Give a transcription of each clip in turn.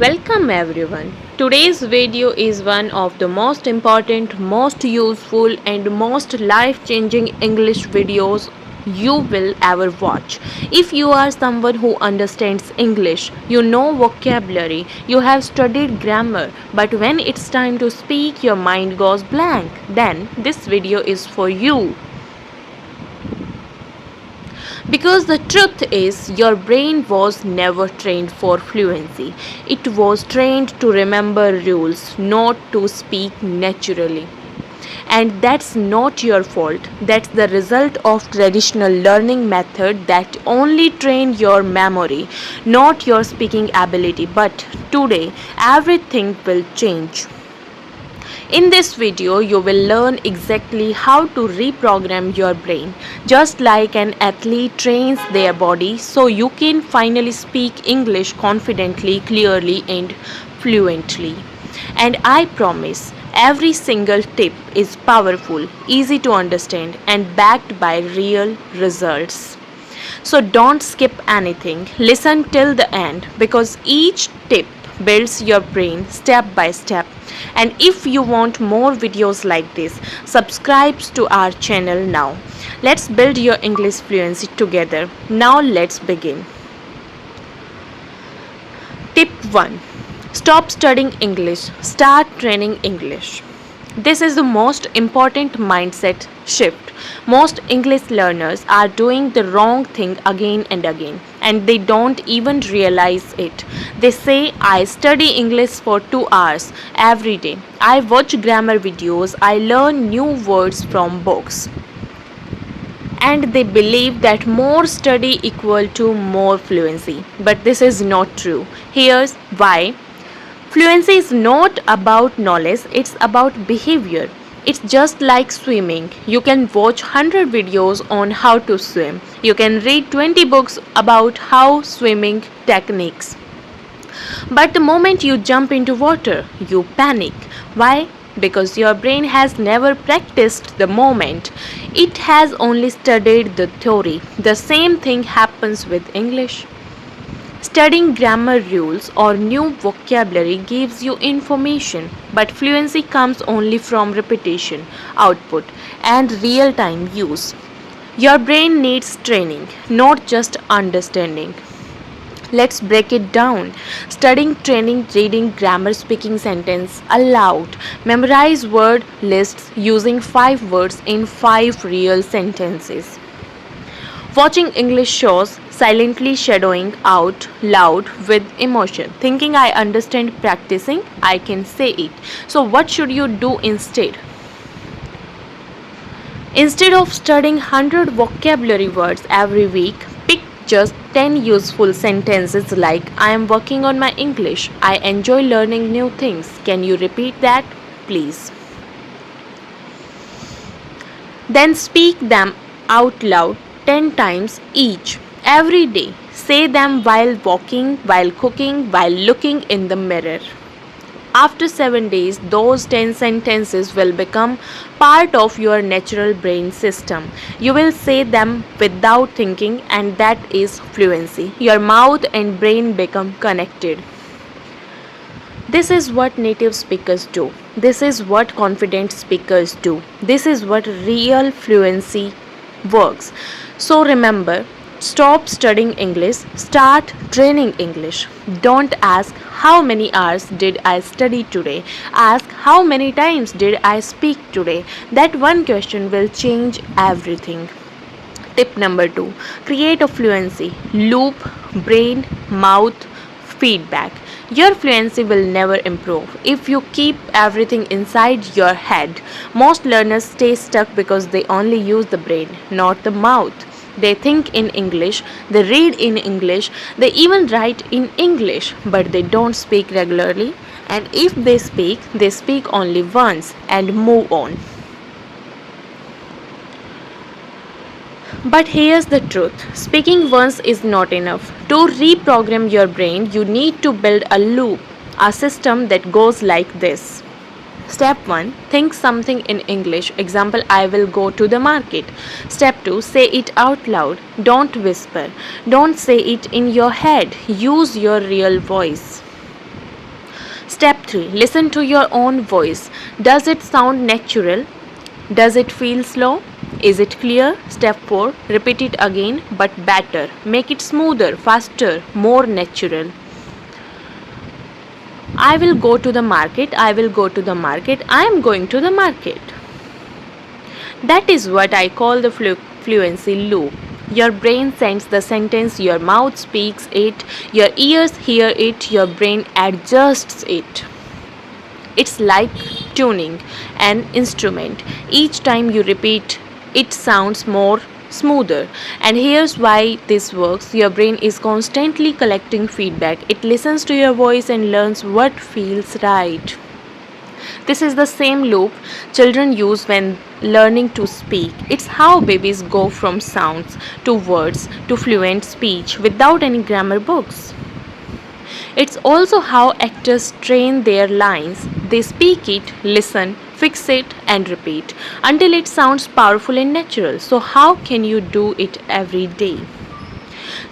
Welcome everyone. Today's video is one of the most important, most useful and most life-changing English videos you will ever watch. If you are someone who understands English, you know vocabulary, you have studied grammar, but when it's time to speak your mind goes blank, then this video is for you. Because the truth is, your brain was never trained for fluency. It was trained to remember rules, not to speak naturally. And that's not your fault. That's the result of traditional learning method that only train your memory, not your speaking ability. But today, everything will change. In this video, you will learn exactly how to reprogram your brain, just like an athlete trains their body so you can finally speak English confidently, clearly, and fluently. And I promise, every single tip is powerful, easy to understand, and backed by real results. So don't skip anything. Listen till the end because each tip builds your brain step by step. And if you want more videos like this, subscribe to our channel now. Let's build your English fluency together. Now let's begin. Tip 1. Stop studying English. Start training English. This is the most important mindset shift. Most English learners are doing the wrong thing again and again, and they don't even realize it. They say, I study English for 2 hours every day. I watch grammar videos. I learn new words from books. And they believe that more study equal to more fluency. But this is not true. Here's why. Fluency is not about knowledge, it's about behavior. It's just like swimming. You can watch 100 videos on how to swim. You can read 20 books about how swimming techniques. But the moment you jump into water, you panic. Why? Because your brain has never practiced the moment. It has only studied the theory. The same thing happens with English. Studying grammar rules or new vocabulary gives you information, but fluency comes only from repetition, output, and real-time use. Your brain needs training, not just understanding. Let's break it down. Studying, training, reading, grammar, speaking sentence aloud. Memorize word lists using 5 words in 5 real sentences. Watching English shows, silently shadowing out loud with emotion. Thinking I understand, practicing, I can say it. So what should you do instead? Instead of studying 100 vocabulary words every week, pick just 10 useful sentences like I am working on my English. I enjoy learning new things. Can you repeat that, please? Then speak them out loud 10 times each, every day. Say them while walking, while cooking, while looking in the mirror. After 7 days, those 10 sentences will become part of your natural brain system. You will say them without thinking, and that is fluency. Your mouth and brain become connected. This is what native speakers do. This is what confident speakers do. This is what real fluency works. So remember, stop studying English, start training English. Don't ask how many hours did I study today. Ask how many times did I speak today. That one question will change everything. Tip number 2. Create a fluency loop, brain, mouth, feedback. Your fluency will never improve if you keep everything inside your head. Most learners stay stuck because they only use the brain, not the mouth. They think in English, they read in English, they even write in English, but they don't speak regularly. And if they speak only once and move on. But here's the truth. Speaking once is not enough. To reprogram your brain, you need to build a loop, a system that goes like this. Step 1. Think something in English. Example, I will go to the market. Step 2. Say it out loud. Don't whisper. Don't say it in your head. Use your real voice. Step 3. Listen to your own voice. Does it sound natural? Does it feel slow? Is it clear? Step 4. Repeat it again but better. Make it smoother, faster, more natural. I will go to the market. I will go to the market. I am going to the market. That is what I call the fluency loop. Your brain sends the sentence, your mouth speaks it, your ears hear it, your brain adjusts it. It's like tuning an instrument. Each time you repeat, it sounds more smoother. And here's why this works. Your brain is constantly collecting feedback. It listens to your voice and learns what feels right. This is the same loop children use when learning to speak. It's how babies go from sounds to words to fluent speech without any grammar books. It's also how actors train their lines. They speak it, listen, fix it, and repeat until it sounds powerful and natural. So, how can you do it every day?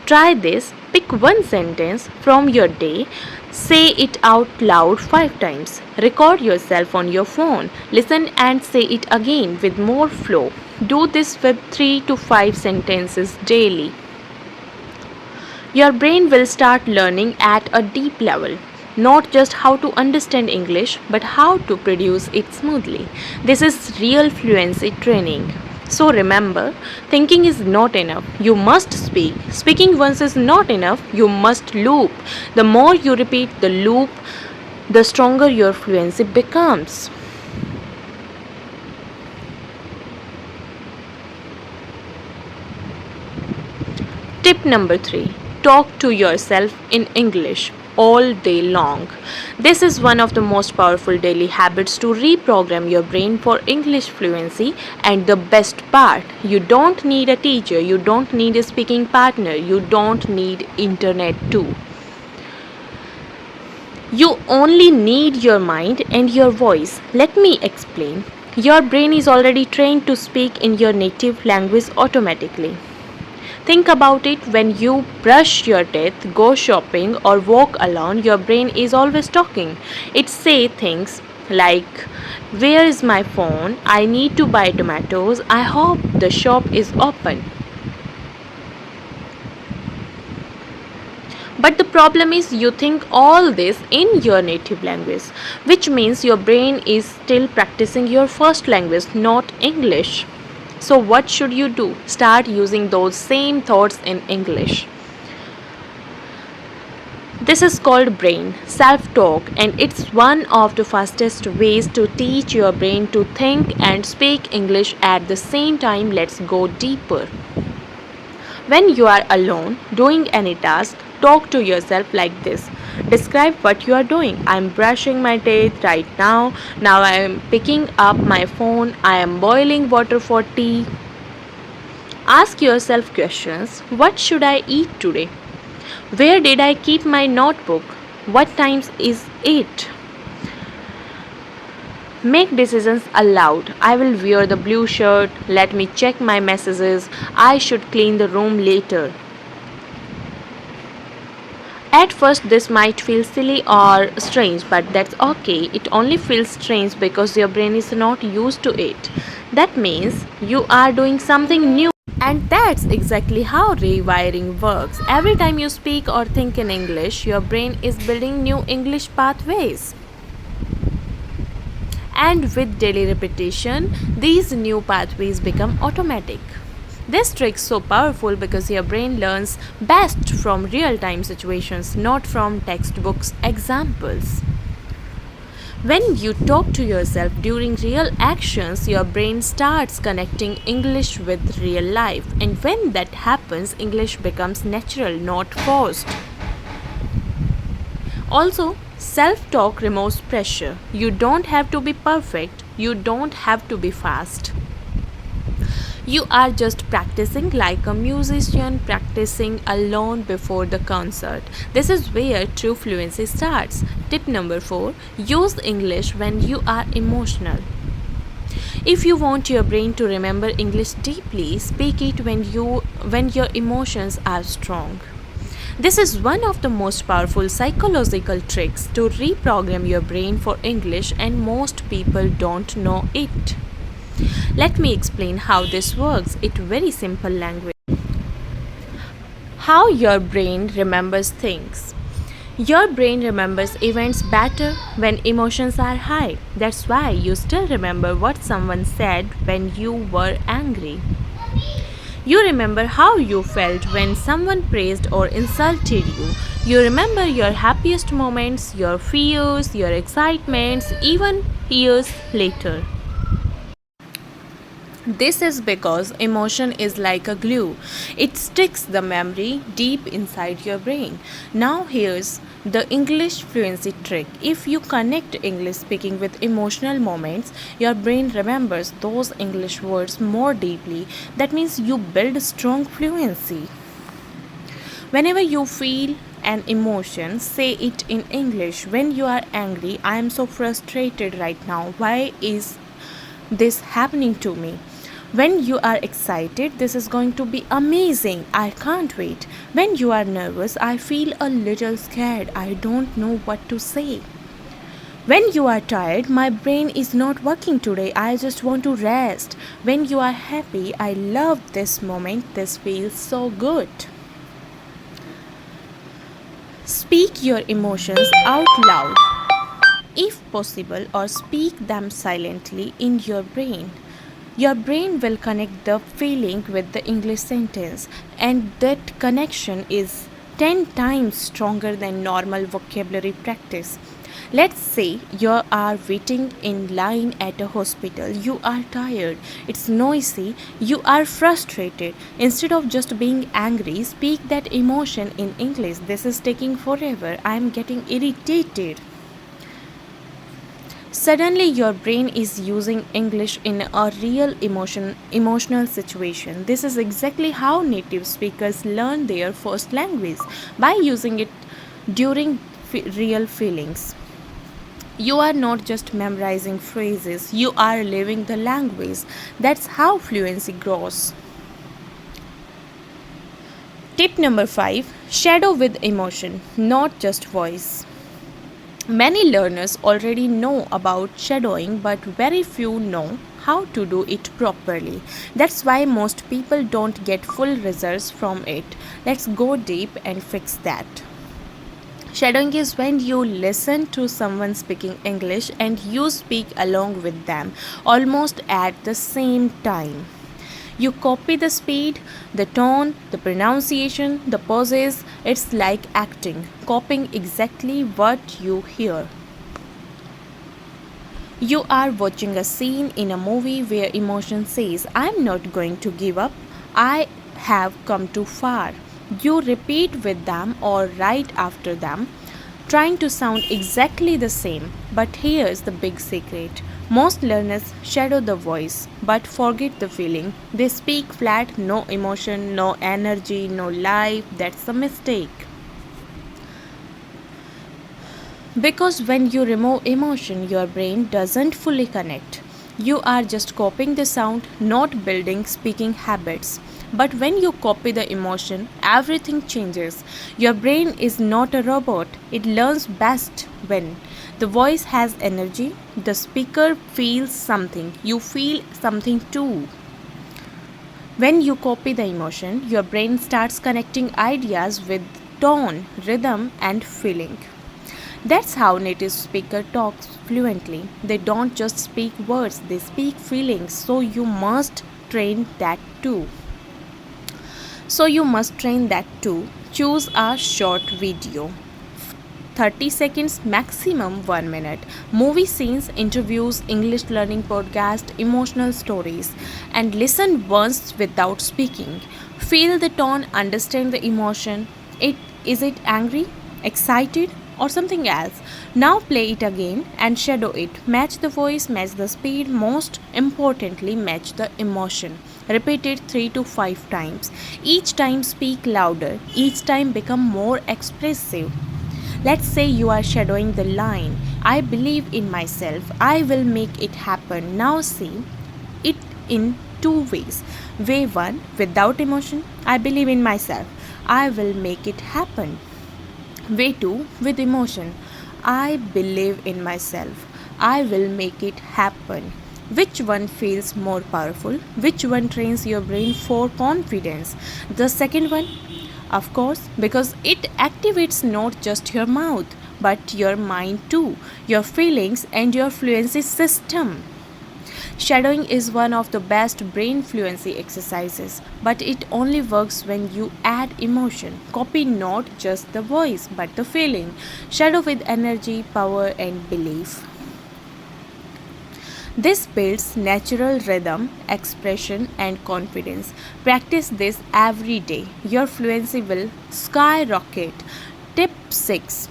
Try this. Pick one sentence from your day. Say it out loud 5 times. Record yourself on your phone. Listen and say it again with more flow. Do this with 3 to 5 sentences daily. Your brain will start learning at a deep level, not just how to understand English, but how to produce it smoothly. This is real fluency training. So remember, thinking is not enough. You must speak. Speaking once is not enough. You must loop. The more you repeat the loop, the stronger your fluency becomes. Tip number 3. Talk to yourself in English all day long. This is one of the most powerful daily habits to reprogram your brain for English fluency. And the best part, you don't need a teacher, you don't need a speaking partner, you don't need internet too. You only need your mind and your voice. Let me explain. Your brain is already trained to speak in your native language automatically. Think about it. When you brush your teeth, go shopping, or walk alone, your brain is always talking. It says things like, "Where is my phone? I need to buy tomatoes. I hope the shop is open." But the problem is you think all this in your native language, which means your brain is still practicing your first language, not English. So, what should you do? Start using those same thoughts in English. This is called brain self talk, and it's one of the fastest ways to teach your brain to think and speak English at the same time. Let's go deeper. When you are alone doing any task, talk to yourself like this. Describe what you are doing. I am brushing my teeth right now. Now I am picking up my phone. I am boiling water for tea. Ask yourself questions. What should I eat today? Where did I keep my notebook? What time is it? Make decisions aloud. I will wear the blue shirt. Let me check my messages. I should clean the room later. At first, this might feel silly or strange, but that's okay. It only feels strange because your brain is not used to it. That means you are doing something new. And that's exactly how rewiring works. Every time you speak or think in English, your brain is building new English pathways. And with daily repetition, these new pathways become automatic. This trick is so powerful because your brain learns best from real-time situations, not from textbooks examples. When you talk to yourself during real actions, your brain starts connecting English with real life. And when that happens, English becomes natural, not forced. Also, self-talk removes pressure. You don't have to be perfect. You don't have to be fast. You are just practicing like a musician practicing alone before the concert. This is where true fluency starts. Tip number 4. Use English when you are emotional. If you want your brain to remember English deeply, speak it when your emotions are strong. This is one of the most powerful psychological tricks to reprogram your brain for English, and most people don't know it. Let me explain how this works in very simple language. How your brain remembers things. Your brain remembers events better when emotions are high. That's why you still remember what someone said when you were angry. You remember how you felt when someone praised or insulted you. You remember your happiest moments, your fears, your excitements, even years later. This is because emotion is like a glue. It sticks the memory deep inside your brain. Now here's the English fluency trick. If you connect English speaking with emotional moments, your brain remembers those English words more deeply. That means you build strong fluency. Whenever you feel an emotion, say it in English. When you are angry, I am so frustrated right now. Why is this happening to me? When you are excited, this is going to be amazing. I can't wait. When you are nervous, I feel a little scared. I don't know what to say. When you are tired, my brain is not working today. I just want to rest. When you are happy, I love this moment. This feels so good. Speak your emotions out loud, if possible, or speak them silently in your brain. Your brain will connect the feeling with the English sentence, and that connection is 10 times stronger than normal vocabulary practice. Let's say you are waiting in line at a hospital. You are tired, it's noisy, you are frustrated. Instead of just being angry, speak that emotion in English. This is taking forever. I am getting irritated. Suddenly your brain is using English in a real emotional situation. This is exactly how native speakers learn their first language, by using it during real feelings. You are not just memorizing phrases, you are living the language. That's how fluency grows. Tip number 5: shadow with emotion, not just voice. Many learners already know about shadowing, but very few know how to do it properly. That's why most people don't get full results from it. Let's go deep and fix that. Shadowing is when you listen to someone speaking English and you speak along with them, almost at the same time. You copy the speed, the tone, the pronunciation, the pauses. It's like acting, copying exactly what you hear. You are watching a scene in a movie where emotion says, I'm not going to give up, I have come too far. You repeat with them or right after them, trying to sound exactly the same. But here's the big secret: most learners shadow the voice but forget the feeling. They speak flat, no emotion, no energy, no life. That's a mistake. Because when you remove emotion, your brain doesn't fully connect. You are just copying the sound, not building speaking habits. But when you copy the emotion, everything changes. Your brain is not a robot. It learns best when the voice has energy, the speaker feels something, you feel something too. When you copy the emotion, your brain starts connecting ideas with tone, rhythm, and feeling. That's how native speaker talks fluently. They don't just speak words, they speak feelings. So you must train that too. Choose a short video, 30 seconds maximum 1 minute. Movie scenes, interviews, English learning podcast, emotional stories, and listen once without speaking. Feel the tone, understand the emotion. It angry, excited, or something else. Now play it again and shadow it. Match the voice, match the speed, most importantly, match the emotion. Repeat it 3 to 5 times. Each time speak louder, each time become more expressive. Let's say you are shadowing the line, I believe in myself, I will make it happen. Now see it in two ways. Way 1, without emotion, I believe in myself. I will make it happen. Way 2 with emotion. I believe in myself. I will make it happen. Which one feels more powerful? Which one trains your brain for confidence? The second one, of course, because it activates not just your mouth but your mind too, your feelings, and your fluency system. Shadowing is one of the best brain fluency exercises, but it only works when you add emotion. Copy not just the voice, but the feeling. Shadow with energy, power, and belief. This builds natural rhythm, expression, and confidence. Practice this every day. Your fluency will skyrocket. Tip 6.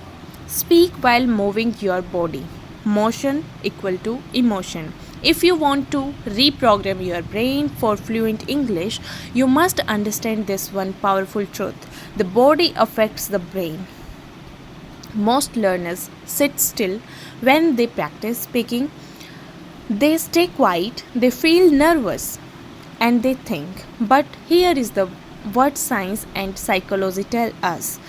Speak while moving your body. Motion equal to emotion. If you want to reprogram your brain for fluent English, you must understand this one powerful truth. The body affects the brain. Most learners sit still when they practice speaking. They stay quiet, they feel nervous, and they think. But here is the what science and psychology tell us.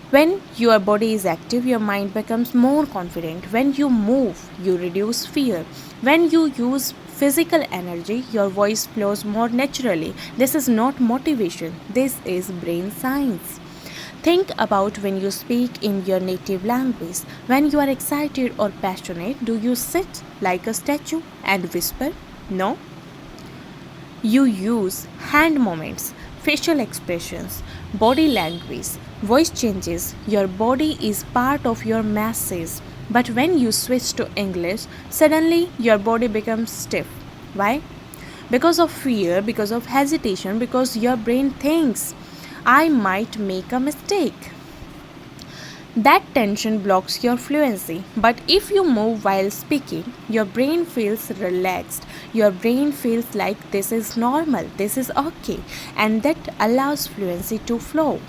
When your body is active, your mind becomes more confident. When you move, you reduce fear. When you use physical energy, your voice flows more naturally. This is not motivation, this is brain science. Think about when you speak in your native language. When you are excited or passionate, do you sit like a statue and whisper? No. You use hand movements, facial expressions, body language, voice changes. Your body is part of your message. But when you switch to English, suddenly your body becomes stiff. Why? Because of fear, because of hesitation, because your brain thinks, I might make a mistake. That tension blocks your fluency. But if you move while speaking, your brain feels relaxed. Your brain feels like this is normal, this is okay, and that allows fluency to flow.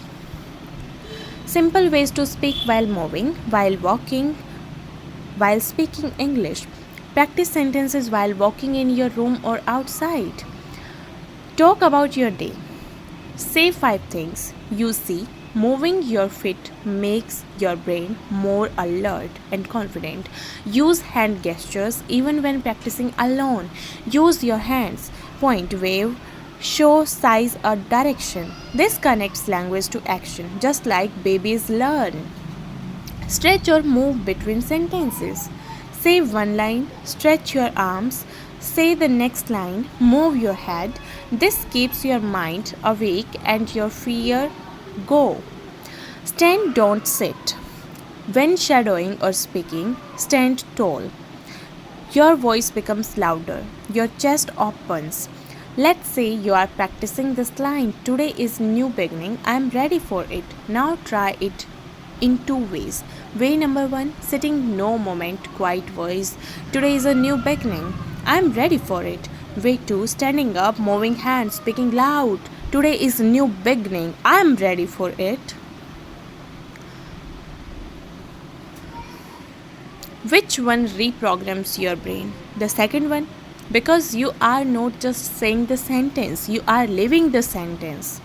Simple ways to speak while moving, while walking, while speaking English. Practice sentences while walking in your room or outside. Talk about your day. Say 5 things you see. Moving your feet makes your brain more alert and confident. Use hand gestures even when practicing alone. Use your hands, point, wave, show, size, or direction. This connects language to action, just like babies learn. Stretch or move between sentences. Say one line, stretch your arms. Say the next line, move your head. This keeps your mind awake and your fear go. Stand, don't sit. When shadowing or speaking, stand tall. Your voice becomes louder. Your chest opens. Let's say you are practicing this line. Today is new beginning. I am ready for it. Now try it in 2 ways. Way number 1, sitting no moment, quiet voice. Today is a new beginning. I am ready for it. Way 2, standing up, moving hands, speaking loud. Today is new beginning. I am ready for it. Which one reprograms your brain? The second one, because you are not just saying the sentence, you are living the sentence.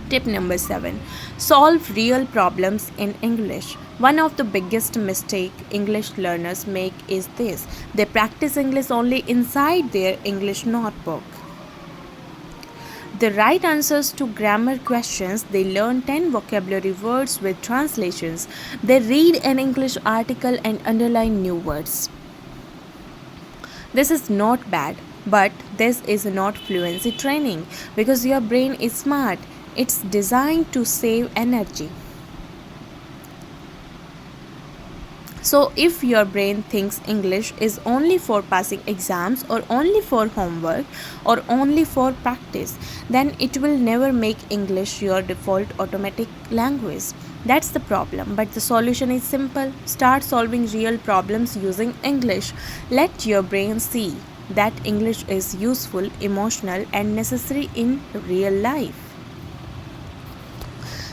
Tip number 7. Solve real problems in English. One of the biggest mistakes English learners make is this. They practice English only inside their English notebook. The right answers to grammar questions, they learn 10 vocabulary words with translations. They read an English article and underline new words. This is not bad, but this is not fluency training because your brain is smart. It's designed to save energy. So if your brain thinks English is only for passing exams or only for homework or only for practice, then it will never make English your default automatic language. That's the problem, but the solution is simple. Start solving real problems using English. Let your brain see that English is useful, emotional, and necessary in real life.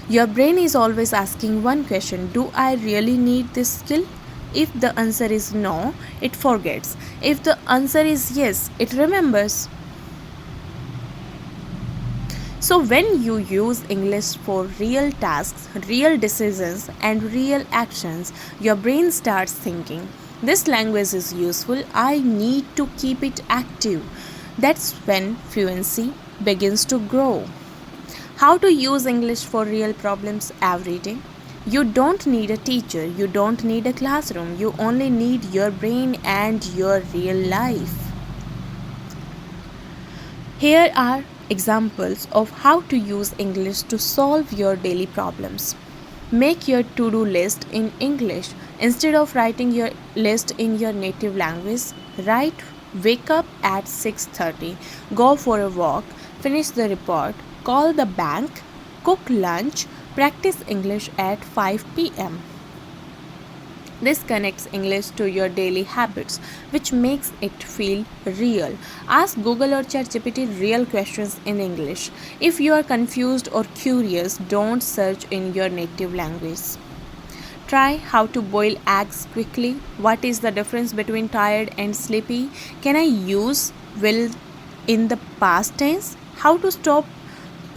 Your brain is always asking one question: do I really need this skill? If the answer is no, it forgets. If the answer is yes, it remembers. So when you use English for real tasks, real decisions, and real actions, your brain starts thinking, this language is useful, I need to keep it active. That's when fluency begins to grow. How to use English for real problems every day? You don't need a teacher, you don't need a classroom, you only need your brain and your real life. Here are examples of how to use English to solve your daily problems. Make your to-do list in English. Instead of writing your list in your native language, write wake up at 6:30, go for a walk, finish the report, call the bank, cook lunch, practice English at 5 p.m. This connects English to your daily habits, which makes it feel real. Ask Google or ChatGPT real questions in English. If you are confused or curious, don't search in your native language. Try how to boil eggs quickly. What is the difference between tired and sleepy? Can I use will in the past tense? How to stop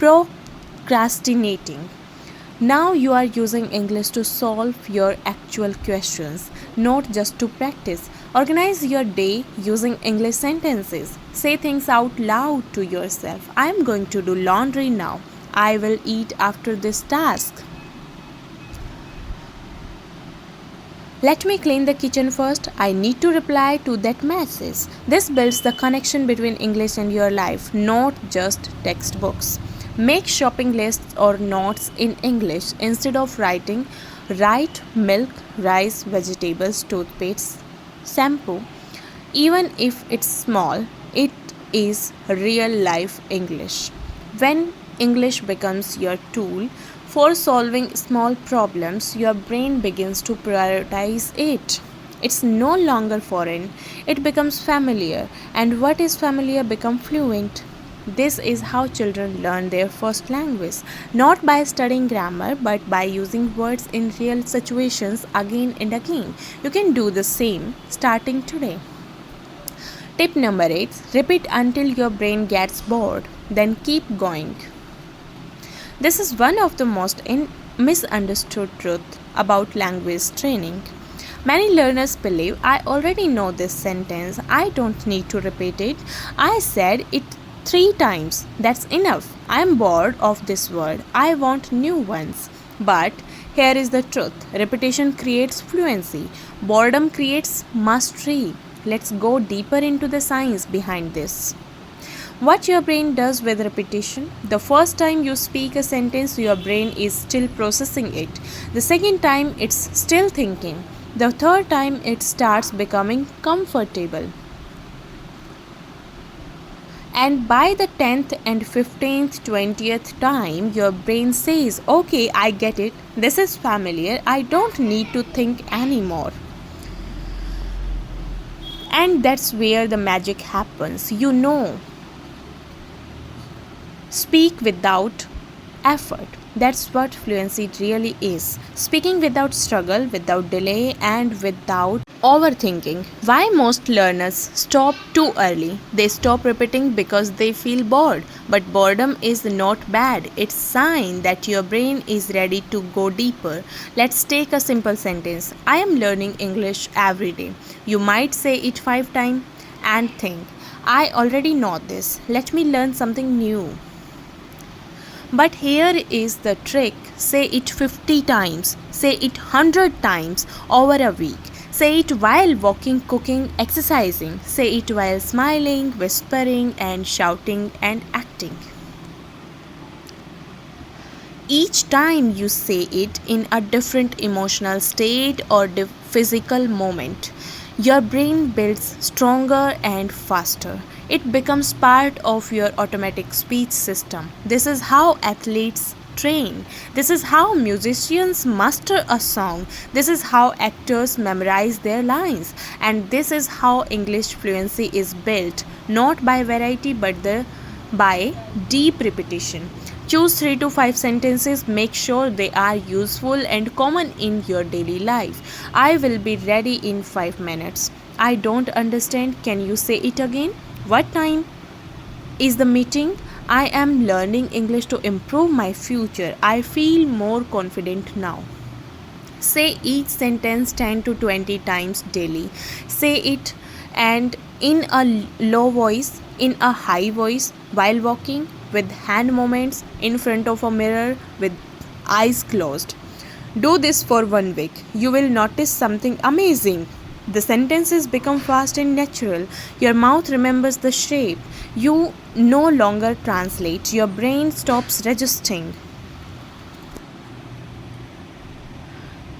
procrastinating? Now you are using English to solve your actual questions, not just to practice. Organize your day using English sentences. Say things out loud to yourself. I am going to do laundry now. I will eat after this task. Let me clean the kitchen first. I need to reply to that message. This builds the connection between English and your life, not just textbooks. Make shopping lists or notes in English. Instead of writing, write milk, rice, vegetables, toothpaste, shampoo. Even if it's small, it is real life English. When English becomes your tool for solving small problems, your brain begins to prioritize it. It's no longer foreign, it becomes familiar, and what is familiar becomes fluent. This is how children learn their first language, not by studying grammar but by using words in real situations again and again. You can do the same starting today. Tip number 8, repeat until your brain gets bored, then keep going. This is one of the most misunderstood truths about language training. Many learners believe I already know this sentence, I don't need to repeat it. I said it 3 times, that's enough. I am bored of this word, I want new ones. But here is the truth, repetition creates fluency, boredom creates mastery. Let's go deeper into the science behind this. What your brain does with repetition. The first time you speak a sentence, your brain is still processing it. The second time, it's still thinking. The third time, it starts becoming comfortable. And by the 10th and 15th, 20th time, your brain says, okay, I get it. This is familiar. I don't need to think anymore. And that's where the magic happens. Speak without effort. That's what fluency really is. Speaking without struggle, without delay, and without overthinking. Why most learners stop too early? They stop repeating because they feel bored. But boredom is not bad. It's a sign that your brain is ready to go deeper. Let's take a simple sentence. I am learning English every day. You might say it 5 times and think, I already know this. Let me learn something new. But here is the trick. Say it 50 times. Say it 100 times over a week. Say it while walking, cooking, exercising. Say it while smiling, whispering, and shouting and acting. Each time you say it in a different emotional state or physical moment, your brain builds stronger and faster. It becomes part of your automatic speech system. This is how athletes train. This is how musicians master a song. This is how actors memorize their lines. And this is how English fluency is built, not by variety but by deep repetition. Choose 3 to 5 sentences. Make sure they are useful and common in your daily life. I will be ready in 5 minutes. I don't understand. Can you say it again? What time is the meeting? I am learning English to improve my future. I feel more confident now. Say each sentence 10 to 20 times daily. Say it and in a low voice, in a high voice, while walking, with hand movements, in front of a mirror, with eyes closed. Do this for 1 week. You will notice something amazing. The sentences become fast and natural. Your mouth remembers the shape. You no longer translate. Your brain stops registering.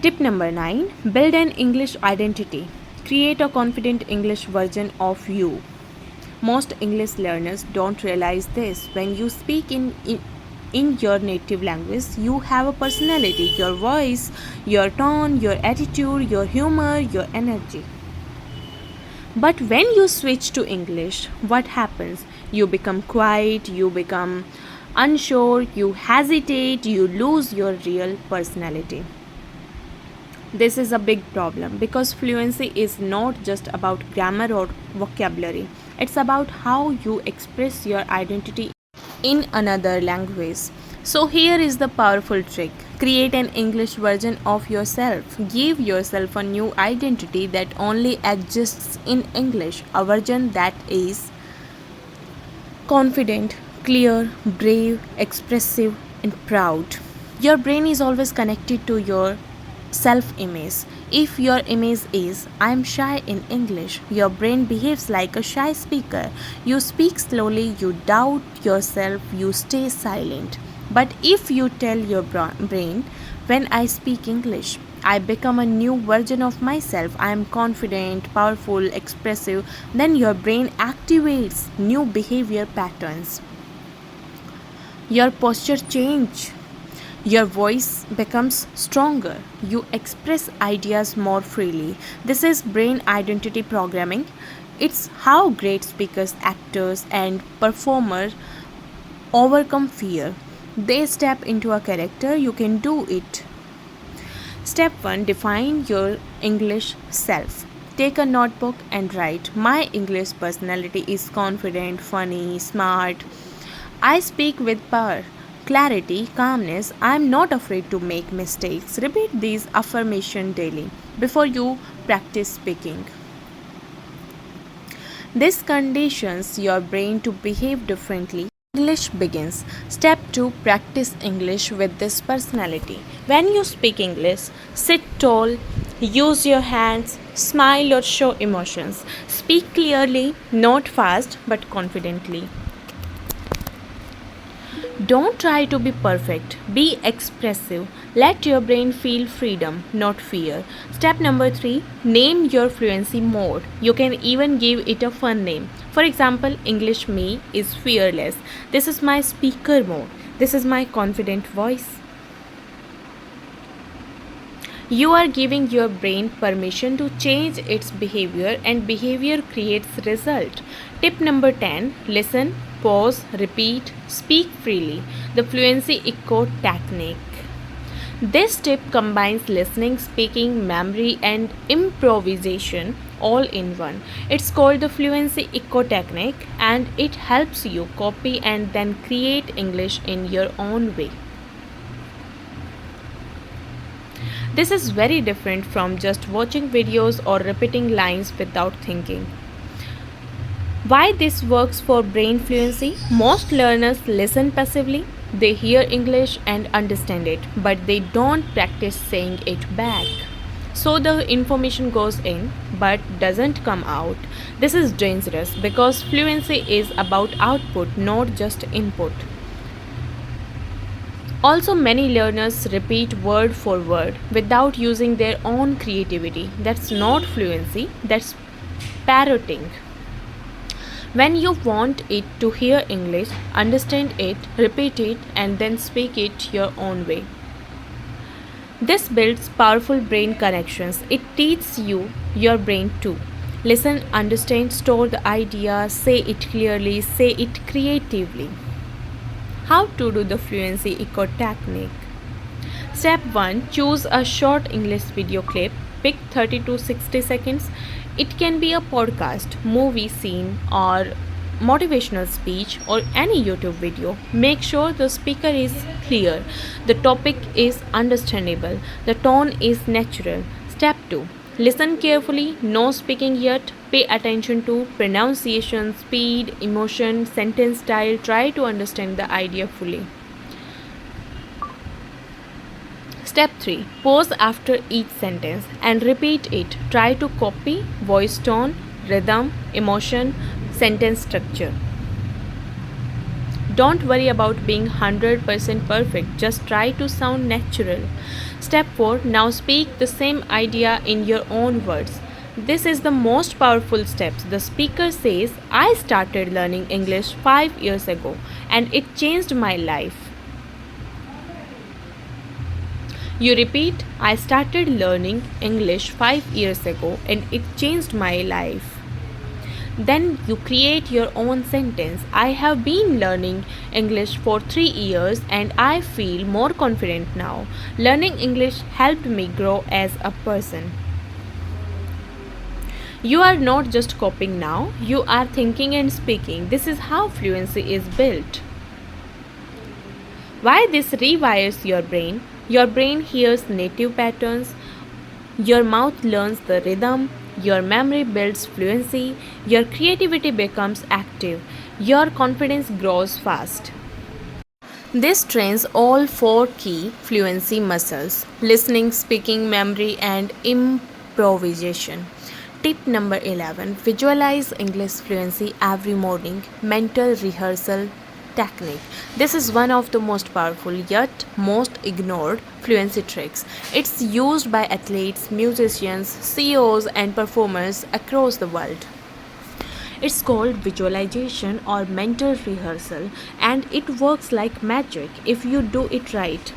Tip number 9, build an English identity. Create a confident English version of you. Most English learners don't realize this. When you speak in your native language, you have a personality, your voice, your tone, your attitude, your humor, your energy. But when you switch to English, what happens? You become quiet, you become unsure, you hesitate, you lose your real personality. This is a big problem because fluency is not just about grammar or vocabulary. It's about how you express your identity in another language. So here is the powerful trick. Create an English version of yourself. Give yourself a new identity that only exists in English. A version that is confident, clear, brave, expressive, and proud. Your brain is always connected to your self image. If your image is I am shy in English, your brain behaves like a shy speaker. You speak slowly, you doubt yourself, you stay silent. But if you tell your brain, when I speak English, I become a new version of myself. I am confident, powerful, expressive. Then your brain activates new behavior patterns. Your posture changes. Your voice becomes stronger. You express ideas more freely. This is brain identity programming. It's how great speakers, actors, and performers overcome fear. They step into a character. You can do it. Step 1, define your English self. Take a notebook and write, my English personality is confident, funny, smart. I speak with power, clarity, calmness. I am not afraid to make mistakes. Repeat these affirmations daily before you practice speaking. This conditions your brain to behave differently. English begins. Step 2, practice English with this personality. When you speak English, sit tall, use your hands, smile or show emotions. Speak clearly, not fast but confidently. Don't try to be perfect. Be expressive. Let your brain feel freedom, not fear. Step number 3, name your fluency mode. You can even give it a fun name. For example, English me is fearless. This is my speaker mode. This is my confident voice. You are giving your brain permission to change its behavior, and behavior creates result. Tip number 10, listen, pause, repeat, speak freely. The fluency echo technique. This tip combines listening, speaking, memory, and improvisation all in one. It's called the fluency echo technique, and it helps you copy and then create English in your own way. This is very different from just watching videos or repeating lines without thinking. Why this works for brain fluency? Most learners listen passively. They hear English and understand it, but they don't practice saying it back. So the information goes in but doesn't come out. This is dangerous because fluency is about output, not just input. Also, many learners repeat word for word without using their own creativity. That's not fluency, that's parroting. When you want it to hear English, understand it, repeat it, and then speak it your own way. This builds powerful brain connections. It teaches you your brain too. Listen, understand, store the idea, say it clearly, say it creatively. How to do the fluency echo technique? Step 1, choose a short English video clip. Pick 30 to 60 seconds. It can be a podcast, movie scene, or motivational speech or any YouTube video, make sure the speaker is clear, the topic is understandable, the tone is natural. Step 2. Listen carefully, no speaking yet. Pay attention to pronunciation, speed, emotion, sentence style. Try to understand the idea fully. Step 3. Pause after each sentence and repeat it. Try to copy voice tone, rhythm, emotion, sentence structure. Don't worry about being 100% perfect, just try to sound natural. Step 4. Now speak the same idea in your own words. This is the most powerful step. The speaker says, I started learning English 5 years ago and it changed my life. You repeat, I started learning English 5 years ago and it changed my life. Then you create your own sentence. I have been learning English for 3 years and I feel more confident now. Learning English helped me grow as a person. You are not just copying now, you are thinking and speaking. This is how fluency is built. Why this rewires your brain? Your brain hears native patterns, your mouth learns the rhythm, your memory builds fluency, your creativity becomes active, your confidence grows fast. This trains all 4 key fluency muscles: listening, speaking, memory, and improvisation. Tip number 11. Visualize English fluency every morning. Mental rehearsal technique. This is one of the most powerful yet most ignored fluency tricks. It's used by athletes, musicians, CEOs, and performers across the world. It's called visualization or mental rehearsal, and it works like magic if you do it right.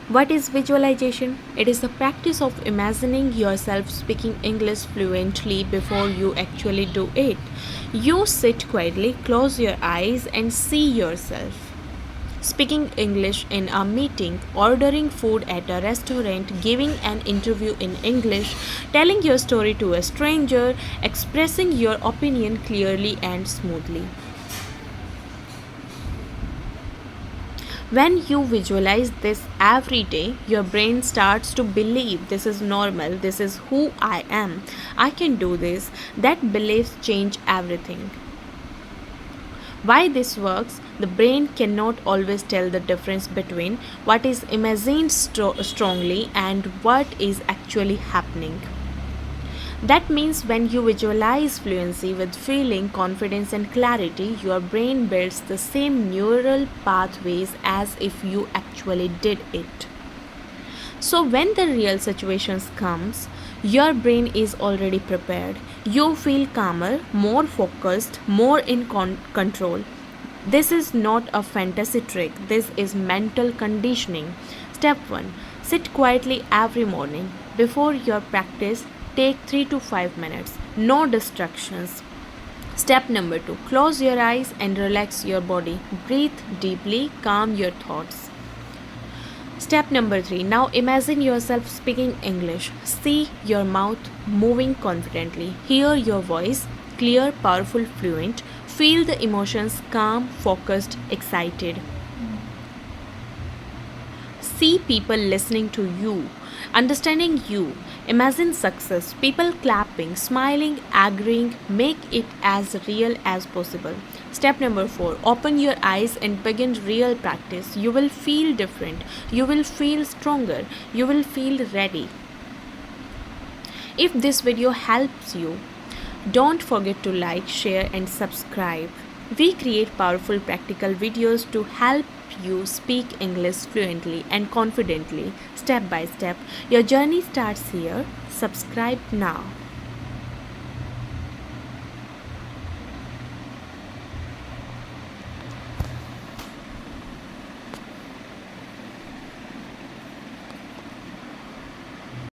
What is visualization? It is the practice of imagining yourself speaking English fluently before you actually do it. You sit quietly, close your eyes, and see yourself speaking English in a meeting, ordering food at a restaurant, giving an interview in English, telling your story to a stranger, expressing your opinion clearly and smoothly. When you visualize this every day, your brain starts to believe this is normal, this is who I am, I can do this. That beliefs change everything. Why this works? The brain cannot always tell the difference between what is imagined strongly and what is actually happening. That means when you visualize fluency with feeling, confidence, and clarity, your brain builds the same neural pathways as if you actually did it. So when the real situations comes, your brain is already prepared. You feel calmer, more focused, more in control. This is not a fantasy trick. This is mental conditioning. Step 1. Sit quietly every morning. Before your practice, take 3 to 5 minutes. No distractions. Step number 2. Close your eyes and relax your body. Breathe deeply, calm your thoughts. Step number 3. Now imagine yourself speaking English. See your mouth moving confidently. Hear your voice, clear, powerful, fluent. Feel the emotions, calm, focused, excited. See people listening to you, understanding you. Imagine success, people clapping, smiling, agreeing. Make it as real as possible. Step number 4. Open your eyes and begin real practice. You will feel different. You will feel stronger. You will feel ready. If this video helps you, don't forget to like, share, and subscribe. We create powerful practical videos to help you speak English fluently and confidently, step by step. Your journey starts here. Subscribe now.